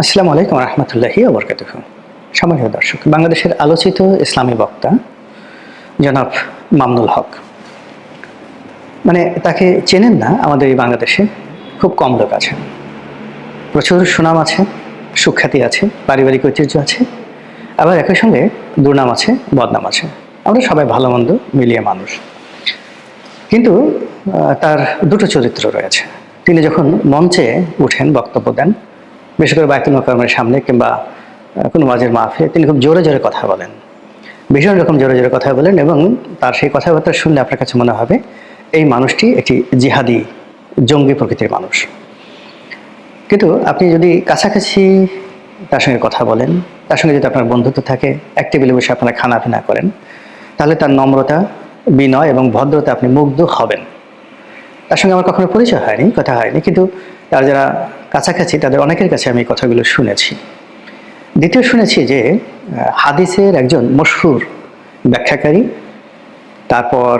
আসসালামু আলাইকুম রহমতুল্লাহি ওয়া বারাকাতুহু। সম্মানিত দর্শক, বাংলাদেশের আলোচিত ইসলামী বক্তা জনাব মামুনুল হক, তাকে চেনেন না আমাদের এই বাংলাদেশে খুব কম লোক আছেন। প্রচুর সুনাম আছে, সুখ্যাতি আছে, পারিবারিক ঐতিহ্য আছে, আবার একই সঙ্গে দুর্নাম আছে, বদনাম আছে। আমরা সবাই ভালো মন্দ মিলিয়ে মানুষ, কিন্তু তার দুটো চরিত্র রয়েছে। তিনি যখন মঞ্চে উঠেন, বক্তব্য দেন, বিশেষ করে বায়তুল মোকাররমের সামনে কিংবা কোনো ওয়াজের মাহফিলে, তিনি খুব জোরে জোরে কথা বলেন, ভীষণ রকম জোরে জোরে কথা বলেন, এবং তার সেই কথাবার্তা শুনলে আপনার কাছে মনে হবে এই মানুষটি একটি জিহাদি, জঙ্গি প্রকৃতির মানুষ। কিন্তু আপনি যদি কাছাকাছি তার সঙ্গে কথা বলেন, তার সঙ্গে যদি আপনার বন্ধুত্ব থাকে, এক টেবিলে বসে আপনারা খানাপিনা করেন, তাহলে তার নম্রতা, বিনয় এবং ভদ্রতা আপনি মুগ্ধ হবেন। তার সঙ্গে আমার কখনো পরিচয় হয়নি, কথা হয়নি, কিন্তু তার যারা কাছাকাছি তাদের অনেকের কাছে আমি এই কথাগুলো শুনেছি। দ্বিতীয় শুনেছি যে হাদিসের একজন মশহুর ব্যাখ্যাকারী, তারপর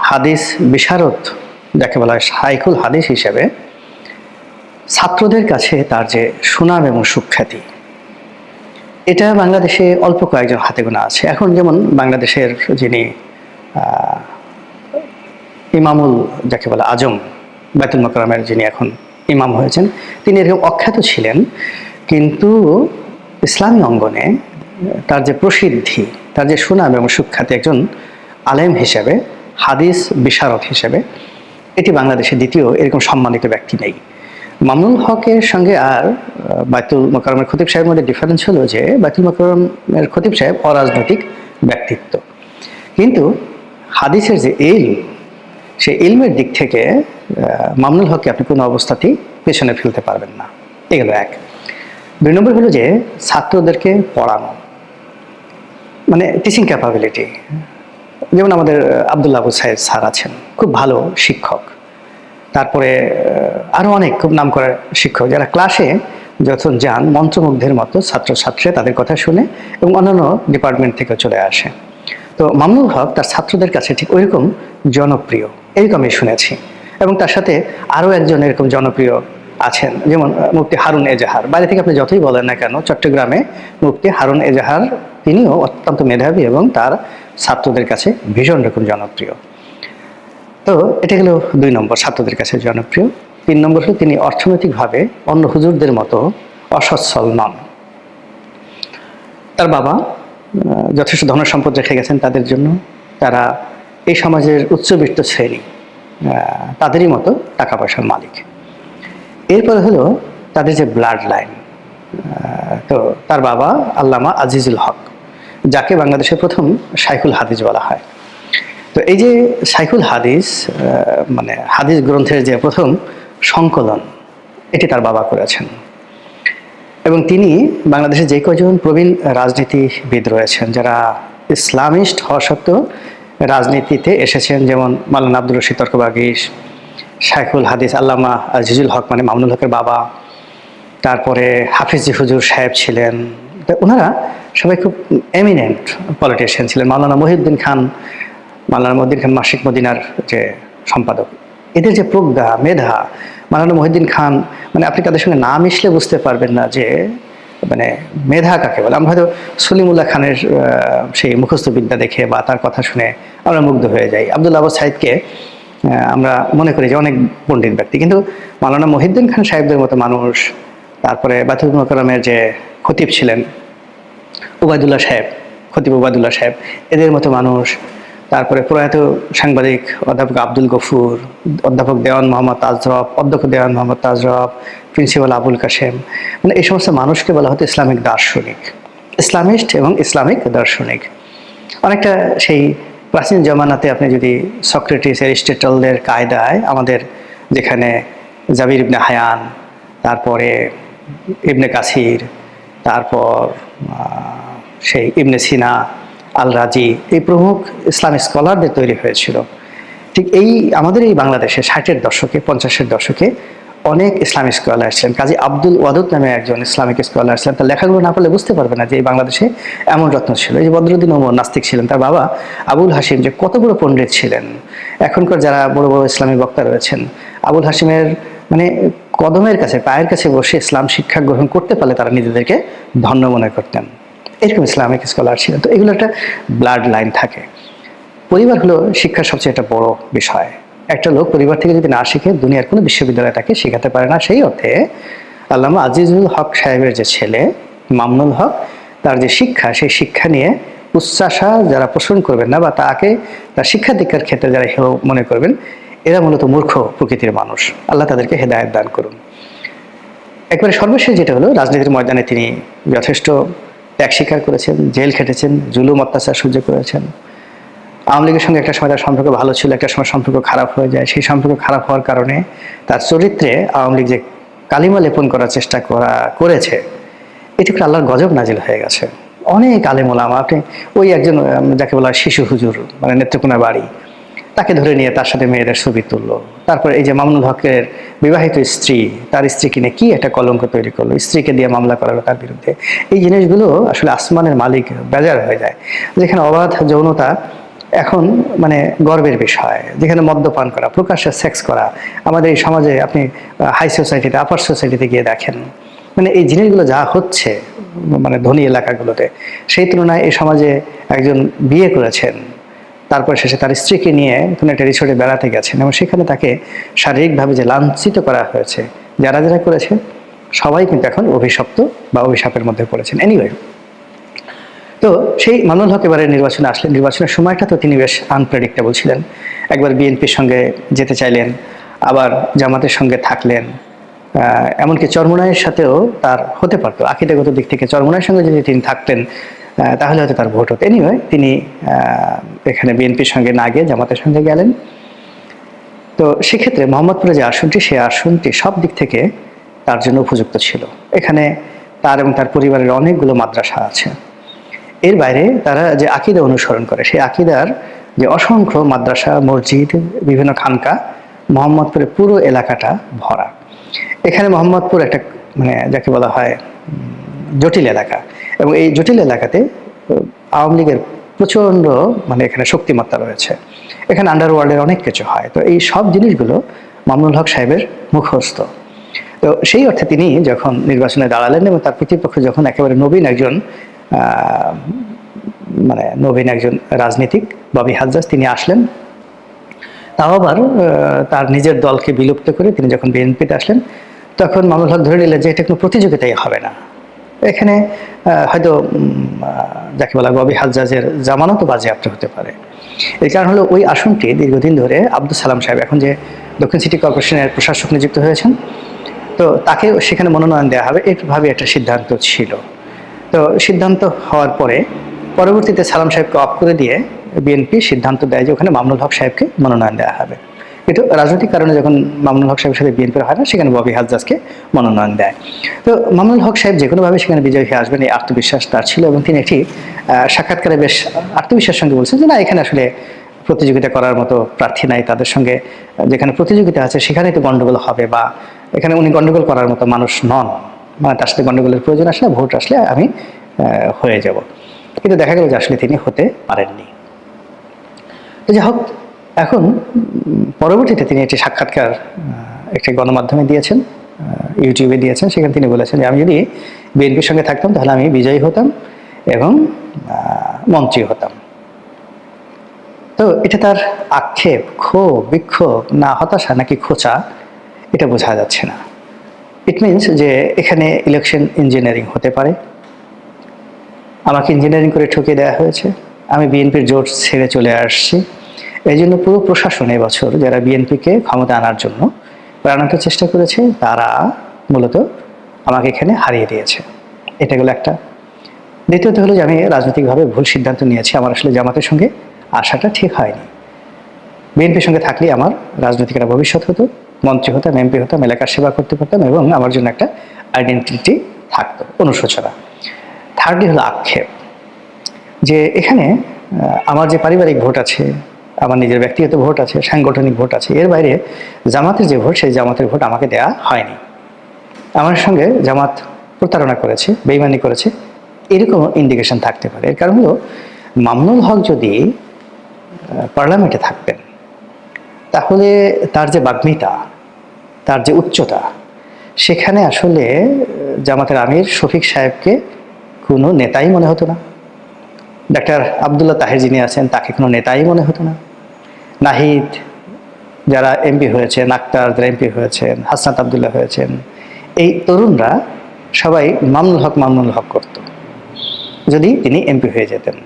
হাদিস বিশারদ যাকে বলা হয় শাইখুল হাদিস হিসেবে, ছাত্রদের কাছে তার যে সুনাম এবং সুখ্যাতি, এটা বাংলাদেশে অল্প কয়েকজন হাতে গোনা আছে। এখন যেমন বাংলাদেশের যিনি ইমামুল যাকে বলে আজম, বায়তুল মোকাররমের যিনি এখন ইমাম হয়েছেন, তিনি এরকম অখ্যাত ছিলেন, কিন্তু ইসলামী অঙ্গনে তার যে প্রসিদ্ধি, তার যে সুনাম এবং সুখ্যাতি একজন আলেম হিসেবে, হাদিস বিশারদ হিসেবে, এটি বাংলাদেশে দ্বিতীয় এরকম সম্মানিত ব্যক্তি নেই। মামুনুল হকের সঙ্গে আর বায়তুল মোকাররমের খতিব সাহেবের মধ্যে ডিফারেন্স হলো যে বায়তুল মোকাররমের খতিব সাহেব অরাজনৈতিক ব্যক্তিত্ব, কিন্তু হাদিসের যে সেই ইলমের দিক থেকে মামুনুল হককে আপনি কোনো অবস্থাতেই পেছনে ফেলতে পারবেন না। এগুলো এক। দুই নম্বর হলো যে ছাত্রদেরকে পড়ানো, টিচিং ক্যাপাবিলিটি। যেমন আমাদের আব্দুল্লাহ আবু সাইদ স্যার আছেন, খুব ভালো শিক্ষক। তারপরে আরও অনেক খুব নাম করা শিক্ষক, যারা ক্লাসে যখন যান মন্ত্রমুগ্ধের মতো ছাত্রছাত্রীরা তাদের কথা শুনে এবং অন্যান্য ডিপার্টমেন্ট থেকে চলে আসে। তো মামুনুল হক তার ছাত্রদের কাছে ঠিক ওইরকম জনপ্রিয়, এরকম আমি শুনেছি। এবং তার সাথে আরও একজন এরকম জনপ্রিয় আছেন, যেমন মুফতি হারুন এজাহার। বাইরে থেকে আপনি যতই বলেন না কেন, চট্টগ্রামে মুফতি হারুন এজাহার, তিনিও অত্যন্ত মেধাবী এবং তার ছাত্রদের কাছে ভীষণ রকম জনপ্রিয়। তো এটা গেল দুই নম্বর, ছাত্রদের কাছে জনপ্রিয়। তিন নম্বর হলো তিনি অর্থনৈতিকভাবে অন্য হুজুরদের মতো অসচ্ছল নন। তার বাবা যথেষ্ট ধন সম্পদ রেখে গেছেন তাদের জন্য, তারা এই সমাজের উচ্চবিত্ত শ্রেণী, তাদেরই মতো টাকা পয়সার মালিক। এরপরে হলো তাদের যে ব্লাড লাইন। তো তার বাবা আল্লামা আজিজুল হক, যাকে বাংলাদেশের প্রথম শাইখুল হাদিস বলা হয়। তো এই যে শাইখুল হাদিস, হাদিস গ্রন্থের যে প্রথম সংকলন, এটি তার বাবা করেছেন। এবং তিনি বাংলাদেশে যে কজন প্রবীণ রাজনীতিবিদ রয়েছেন, যারা ইসলামিস্ট হওয়া সত্ত্বেও রাজনীতিতে এসেছেন, যেমন মাওলানা আব্দুর রশিদ তর্কবাগীশ, শাইখুল হাদিস আল্লামা আজিজুল হক মামুনুল হকের বাবা, তারপরে হাফিজি হুজুর সাহেব ছিলেন। ওনারা সবাই খুব এমিনেন্ট পলিটিশিয়ান ছিলেন। মাওলানা মহিউদ্দিন খান মাসিক মদিনার যে সম্পাদক, এদের যে প্রজ্ঞা, মেধা, মাওলানা মহিউদ্দিন খান, আপনি তাদের সঙ্গে না মিশলে বুঝতে পারবেন না যে মেধা কাকে বলে। আমরা হয়তো সলিমুল্লাহ খানের সেই মুখস্থ বিদ্যা দেখে বা তার কথা শুনে আমরা মুগ্ধ হয়ে যাই। আব্দুল্লাহ আবু সাইদকে আমরা মনে করি যে অনেক পণ্ডিত ব্যক্তি, কিন্তু মাওলানা মহিউদ্দিন খান সাহেবদের মতো মানুষ, তারপরে বায়তুল মোকাররমের যে খতিব ছিলেন ওবায়দুল্লাহ সাহেব, খতিব ওবায়দুল্লাহ সাহেব, এদের মতো মানুষ, তারপরে প্রয়াত সাংবাদিক অধ্যাপক আব্দুল গফুর, অধ্যাপক দেওয়ান মোহাম্মদ তাজরফ, অধ্যক্ষ দেওয়ান মোহাম্মদ তাজরফ, প্রিন্সিপাল আবুল কাশেম, এই সমস্ত মানুষকে বলা হতো ইসলামিক দার্শনিক, ইসলামিস্ট এবং ইসলামিক দার্শনিক। অনেকটা সেই প্রাচীন জমানাতে আপনি যদি সক্রেটিস, অ্যারিস্টটলদের কায়দায় আমাদের যেখানে জাবির ইবনে হায়ান, তারপরে ইবনে কাসির, তারপর সেই ইবনে সিনা, আল রাজি, এই প্রমুখ ইসলামিক স্কলারদের তৈরি হয়েছিল, ঠিক আমাদের এই বাংলাদেশে 60-এর দশকে, 50-এর দশকে অনেক ইসলামিক স্কলার ছিলেন। কাজী আব্দুল ওয়াদুদ নামে একজন ইসলামিক স্কলার ছিলেন। তার লেখাগুলো না পড়লে বুঝতে পারবে না যে এই বাংলাদেশে এমন রত্ন ছিল। এই যে বদরুদ্দিন ওমর নাস্তিক ছিলেন, তার বাবা আবুল হাসিম যে কত বড় পণ্ডিত ছিলেন। এখনকার যারা বড় বড় ইসলামিক বক্তা রয়েছেন, আবুল হাসিমের কদমের কাছে, পায়ের কাছে বসে ইসলাম শিক্ষা গ্রহণ করতে পারলে তারা নিজেদেরকে ধন্য মনে করতেন। এরকম ইসলামিক স্কলার ছিলেন। তো এগুলো একটা ব্লাড লাইন থাকে। পরিবার হলো শিক্ষার সবচেয়ে একটা বড় বিষয়। একটা লোক পরিবার থেকে যদি না শিখে দুনিয়ার কোনো বিশ্ববিদ্যালয় তাকে শেখাতে পারে না। সেই অর্থে আল্লামা আজিজুল হক সাহেবের যে ছেলে মামুনুল হক, তার যে শিক্ষা, সেই শিক্ষা নিয়ে উচ্চাসা যারা পোষণ করবেন না বা তাকে তার শিক্ষা দীক্ষার ক্ষেত্রে যারা হেয় মনে করবেন, এরা মূলত মূর্খ প্রকৃতির মানুষ। আল্লাহ তাদেরকে হেদায়েত দান করুন। একবারে সর্বশেষ যেটা হলো, রাজনীতির ময়দানে তিনি যথেষ্ট ত্যাগ স্বীকার করেছেন, জেল খেটেছেন, জুলুম অত্যাচার সহ্য করেছেন। আওয়ামী লীগের সঙ্গে একটা সময় তার সম্পর্ক ভালো ছিল, একটা সময় সম্পর্ক খারাপ হয়ে যায়। সেই সম্পর্ক খারাপ হওয়ার কারণে তার চরিত্রে আওয়ামী লীগ যে কালিমা লেপন করার চেষ্টা করেছে, এটি করে আল্লাহর গজব নাজিল হয়ে গেছে। অনেক আলেম ওলামা, আপনি ওই একজন যাকে বলা হয় শিশু হুজুর, মানে নেত্রকোনা বাড়ি, তাকে ধরে নিয়ে তার সাথে মেয়েদের ছবি তুললো। তারপর এই যে মামুনুল হকের বিবাহিত স্ত্রী, তার স্ত্রীকে নিয়ে কি একটা কলঙ্ক তৈরি করলো, স্ত্রীকে দিয়ে মামলা করালো তার বিরুদ্ধে। এই জিনিসগুলো আসলে আসমানের মালিক বেজার হয়ে যায়। যেখানে অবাধ যৌনতা এখন মানে গর্বের বিষয়, যেখানে মদ্যপান করা, প্রকাশ্যে সেক্স করা, আমাদের এই সমাজে আপনি হাই সোসাইটিতে, আপার সোসাইটিতে গিয়ে দেখেন, মানে এই জিনিসগুলো যা হচ্ছে মানে ধনী এলাকাগুলোতে, সেই তুলনায় এই সমাজে একজন বিয়ে করেছেন, তারপর শেষে তার স্ত্রীকে নিয়ে কোনো একটা রিসোর্টে বেড়াতে গেছেন এবং সেখানে তাকে শারীরিকভাবে যে লাঞ্ছিত করা হয়েছে, যারা যারা করেছে সবাই কিন্তু এখন অভিশপ্ত বা অভিশাপের মধ্যে পড়েছেন। এনিওয়ে, তো সেই মামুনুল হক এবারে নির্বাচনে আসলেন। নির্বাচনের সময়টা তো তিনি বেশ আনপ্রেডিক্টেবল ছিলেন। একবার বিএনপির সঙ্গে যেতে চাইলেন, আবার জামাতের সঙ্গে থাকলেন, এমনকি চরমোনাইয়ের সাথেও তার হতে পারতো আকীদাগত দিক থেকে। চরমোনাইয়ের সঙ্গে যদি তিনি থাকতেন তাহলে হয়তো তার ভোট হতো। এনিওয়ে, তিনি এখানে বিএনপির সঙ্গে না গিয়ে জামাতের সঙ্গে গেলেন। তো সেক্ষেত্রে মোহাম্মদপুরে যে আসনটি, সেই আসনটি সব দিক থেকে তার জন্য উপযুক্ত ছিল। এখানে তার এবং তার পরিবারের অনেকগুলো মাদ্রাসা আছে। এর বাইরে তারা যে আকীদা অনুসরণ করে, সেই আকীদার যে অসংখ্য মাদ্রাসা, মসজিদ, বিভিন্ন খানকা, মোহাম্মদপুরের পুরো এলাকাটা ভরা। এখানে মোহাম্মদপুর একটা মানে যাকে বলা হয় জটিল এলাকা, এবং এই জটিল এলাকাতে আওয়ামী লীগের প্রচণ্ড মানে এখানে শক্তিমত্তা রয়েছে। এখানে আন্ডারওয়ার্ল্ডের অনেক কিছু হয়। তো এই সব জিনিসগুলো মামুনুল হক সাহেবের মুখস্থ। তো সেই অর্থে তিনি যখন নির্বাচনে দাঁড়ালেন এবং তার প্রতিপক্ষ যখন একেবারে নবীন একজন রাজনীতিক ববি হাজ্জাজ, তিনি আসলেন, তাও আবার তার নিজের দলকে বিলুপ্ত করে তিনি যখন বিএনপিতে আসলেন, তখন মামুনুল হক ধরে নিলেন যে এটা কোনো প্রতিযোগিতাই হবে না। এখানে হয়তো যাকে বলা ববি হাজ্জাজের জামানতও বাজেয়াপ্ত হতে পারে। এর কারণ হলো ওই আসনটি দীর্ঘদিন ধরে আব্দুল সালাম সাহেব, এখন যে দক্ষিণ সিটি কর্পোরেশনের প্রশাসক নিযুক্ত হয়েছেন, তো তাকে সেখানে মনোনয়ন দেওয়া হবে, এইভাবে একটা সিদ্ধান্ত ছিল। তো সিদ্ধান্ত হওয়ার পরে পরবর্তীতে সালাম সাহেবকে অফ করে দিয়ে বিএনপি সিদ্ধান্ত দেয় যে ওখানে মামুনুল হক সাহেবকে মনোনয়ন দেওয়া হবে। কিন্তু রাজনৈতিক কারণে যখন মামুনুল হক সাহেবের সাথে বিএনপির হয় না, সেখানে ববি হাজ্জাজকে মনোনয়ন দেয়। তো মামুনুল হক সাহেব যে কোনোভাবে সেখানে বিজয়ী হয়ে আসবেন, এই আত্মবিশ্বাস তার ছিল, এবং তিনি একটি সাক্ষাৎকারে বেশ আত্মবিশ্বাসের সঙ্গে বলছেন যে না, এখানে আসলে প্রতিযোগিতা করার মতো প্রার্থী নাই, তাদের সঙ্গে যেখানে প্রতিযোগিতা আছে সেখানেই তো গণ্ডগোল হবে, বা এখানে উনি গণ্ডগোল করার মতো মানুষ নন, মানে তার সাথে গণ্ডগোলের প্রয়োজন আসলে, ভোট আসলে আমি হয়ে যাব। কিন্তু দেখা গেল যে আসলে তিনি হতে পারেননি। তো যাই হোক, এখন পরবর্তীতে তিনি একটি সাক্ষাৎকার একটি গণমাধ্যমে দিয়েছেন, ইউটিউবে দিয়েছেন। সেখানে তিনি বলেছেন যে আমি যদি বিএনপির সঙ্গে থাকতাম তাহলে আমি বিজয়ী হতাম এবং মন্ত্রী হতাম। তো এটা তার আক্ষেপ, ক্ষোভ, বিক্ষোভ, না হতাশা নাকি খোঁচা, এটা বোঝা যাচ্ছে না। ইট মিনস যে এখানে ইলেকশন ইঞ্জিনিয়ারিং হতে পারে। আমাকে ইঞ্জিনিয়ারিং করে ঠকিয়ে দেওয়া হয়েছে, আমি বিএনপির জোট ছেড়ে চলে আসছি। এই জন্য পুরো প্রশাসন এবছর যারা বিএনপিকে ক্ষমতা আনার জন্য প্রাণান্ত চেষ্টা করেছে, তারা মূলত আমাকে এখানে হারিয়ে দিয়েছে। এটা গেল একটা। দ্বিতীয়ত হলো যে আমি রাজনৈতিকভাবে ভুল সিদ্ধান্ত নিয়েছি, আমার আসলে জামাতের সঙ্গে আসাটা ঠিক হয়নি। বিএনপির সঙ্গে থাকলেই আমার রাজনৈতিক একটা ভবিষ্যৎ হতো, মন্ত্রী হতাম, এমপি হতাম, এলাকার সেবা করতে পারতাম এবং আমার জন্য একটা আইডেন্টিটি থাকতো, অনুশোচনা। থার্ডলি হলো আক্ষেপ, যে এখানে আমার যে পারিবারিক ভোট আছে, আমার নিজের ব্যক্তিগত ভোট আছে, সাংগঠনিক ভোট আছে, এর বাইরে জামাতের যে ভোট, সেই জামাতের ভোট আমাকে দেয়া হয়নি। আমার সঙ্গে জামাত প্রতারণা করেছে, বেইমানি করেছে, এরকম ইন্ডিকেশন থাকতে পারে। এর কারণ হলো মামুনুল হক যদি পার্লামেন্টে থাকতেন, তাহলে তার যে বাগ্মিতা, তার যে উচ্চতা, সেখানে আসলে জামাতের আমির শফিক সাহেবকে কোনো নেতাই মনে হতো না। ডাক্তার আবদুল্লাহ তাহের যিনি আছেন তাকে কোনো নেতাই মনে হতো না। নাহিদ যারা এমপি হয়েছেন, আক্তার যারা এমপি হয়েছেন, হাসনাত আবদুল্লাহ হয়েছেন, এই তরুণরা সবাই মামুনুল হক করত যদি তিনি এমপি হয়ে যেতেন।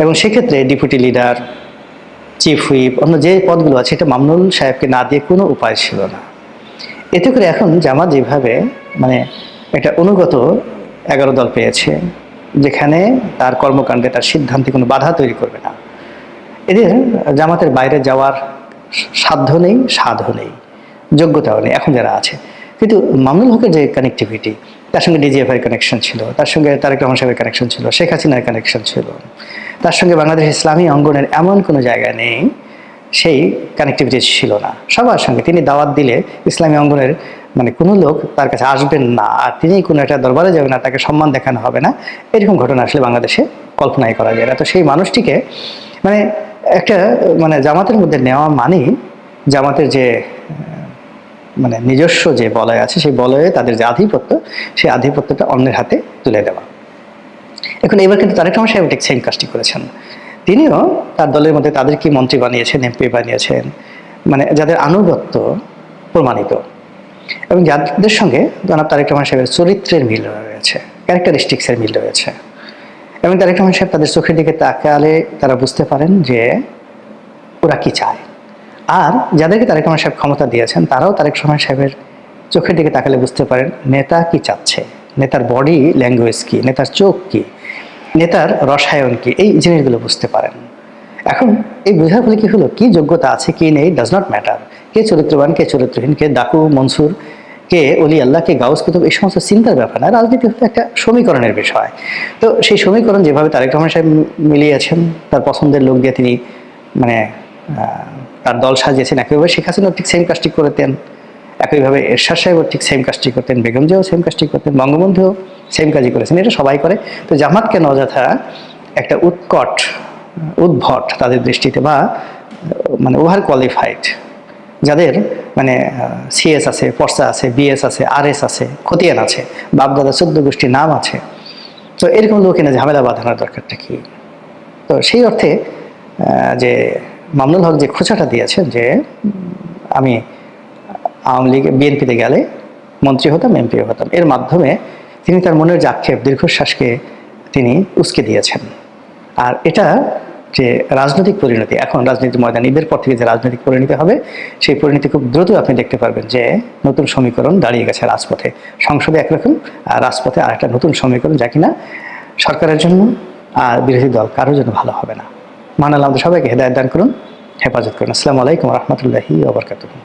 এবং সেক্ষেত্রে ডেপুটি লিডার, চিফ হুইপ, অন্য যে পদগুলো আছে এটা মামুনুল সাহেবকে না দিয়ে কোনো উপায় ছিল না। এতে করে এখন জামাত যেভাবে মানে একটা অনুগত 11 দল পেয়েছে, যেখানে তার কর্মকাণ্ডে তার সিদ্ধান্তে কোনো বাধা তৈরি করবে না, এদের জামাতের বাইরে যাওয়ার সাধ্য নেই, সাধও নেই, যোগ্যতাও নেই এখন যারা আছে। কিন্তু মামুনুল হকের যে কানেক্টিভিটি, তার সঙ্গে ডিজিএফআই কানেকশন ছিল, তার সঙ্গে তারেক রহমান সাহেবের কানেকশন ছিল, শেখ হাসিনার কানেকশন ছিল, তার সঙ্গে বাংলাদেশ ইসলামী অঙ্গনের এমন কোনো জায়গা নেই সেই কানেক্টিভিটি ছিল না সবার সঙ্গে। তিনি দাওয়াত দিলে ইসলামী অঙ্গনের মানে কোনো লোক তার কাছে আসবেন না, আর তিনি কোনো একটা দরবারে যাবেন না, তাকে সম্মান দেখানো হবে না, এরকম ঘটনা আসলে বাংলাদেশে কল্পনাই করা যায় না। তো সেই মানুষটিকে মানে একটা মানে জামাতের মধ্যে নেওয়া মানেই জামাতের যে মানে নিজস্ব যে বলয় আছে সেই বলয়ে তাদের যে আধিপত্য, সেই আধিপত্যটা অন্যের হাতে তুলে দেওয়া। এখন এবার কিন্তু তারেক রহমান সাহেব ঠিক সেম কাজটি করেছেন। তিনিও তার দলের মধ্যে তাদেরকে মন্ত্রী বানিয়েছেন, এমপি বানিয়েছেন, মানে যাদের আনুগত্য প্রমাণিত এবং যাদের সঙ্গে জনাব তারেক রহমান সাহেবের চরিত্রের মিল রয়েছে, ক্যারেক্টারিস্টিক্সের মিল রয়েছে। এবং তারেক রহমান সাহেব তাদের চোখের দিকে তাকালে তারা বুঝতে পারেন যে ওরা কি চায়। আর যাদেরকে তারেক রহমান সাহেব ক্ষমতা দিয়েছেন তারাও তারেক রহমান সাহেবের চোখের দিকে তাকালে বুঝতে পারেন নেতা কি চাচ্ছে, নেতার বডি ল্যাঙ্গুয়েজ কি, নেতার চোখ কি, নেতার রসায়ন কি, এই জিনিসগুলো বুঝতে পারেন। এখন এই বোঝার ফলে কি হলো, কি যোগ্যতা আছে কি নেই ডাজ নট ম্যাটার, কে চরিত্রবান কে চরিত্রহীন, কে ডাকু মনসুর, কে অলি আল্লাহ, কে গাউস কুতুব, এই সমস্ত চিন্তার ব্যাপার না। রাজনীতি হচ্ছে একটা সমীকরণের বিষয়। তো সেই সমীকরণ যেভাবে তারেক রহমান সাহেব মিলিয়েছেন, তার পছন্দের লোক দিয়ে তিনি মানে তার দল সাজিয়েছেন, একইভাবে শেখ হাসিনাও ঠিক সেম কাজটি করতেন, একইভাবে এরশাদ সাহেবও ঠিক সেম কাজটি করতেন, বেগম জিয়াও সেম কাজটি করতেন, বঙ্গবন্ধুও সেম কাজই করেছেন, এটা সবাই করে। তো জামাত কেন অযথা একটা উৎকট উদ্ভট তাদের দৃষ্টিতে বা মানে ওভার কোয়ালিফাইড, যাদের মানে সিএস আছে, ফর্সা আছে, বিএস আছে, আরএস আছে, খতিয়ান আছে, বাপদাদা 14 গোষ্ঠীর নাম আছে, তো এরকম লোক এনে ঝামেলা বাঁধানোর দরকারটা কি? তো সেই অর্থে যে মামুনুল হক যে খোঁচাটা দিয়েছেন যে আমি আওয়ামী লীগ বিএনপিতে গেলে মন্ত্রী হতাম, এমপিও হতাম, এর মাধ্যমে তিনি তার মনের যে আক্ষেপ, দীর্ঘশ্বাসকে তিনি উস্কে দিয়েছেন। আর এটা যে রাজনৈতিক পরিণতি, এখন রাজনীতির ময়দান ঈদের পর থেকে যে রাজনৈতিক পরিণতি হবে, সেই পরিণতি খুব দ্রুত আপনি দেখতে পারবেন যে নতুন সমীকরণ দাঁড়িয়ে গেছে রাজপথে। সংসদে একরকম, আর রাজপথে আর একটা নতুন সমীকরণ, যা কিনা সরকারের জন্য আর বিরোধী দল কারোর জন্য ভালো হবে না। মহান আল্লাহ আমাদের সবাইকে হেদায়েত দান করুন, হেফাজত করুন। আসসালামু আলাইকুম ওয়া রাহমাতুল্লাহি ওয়া বারাকাতুহু।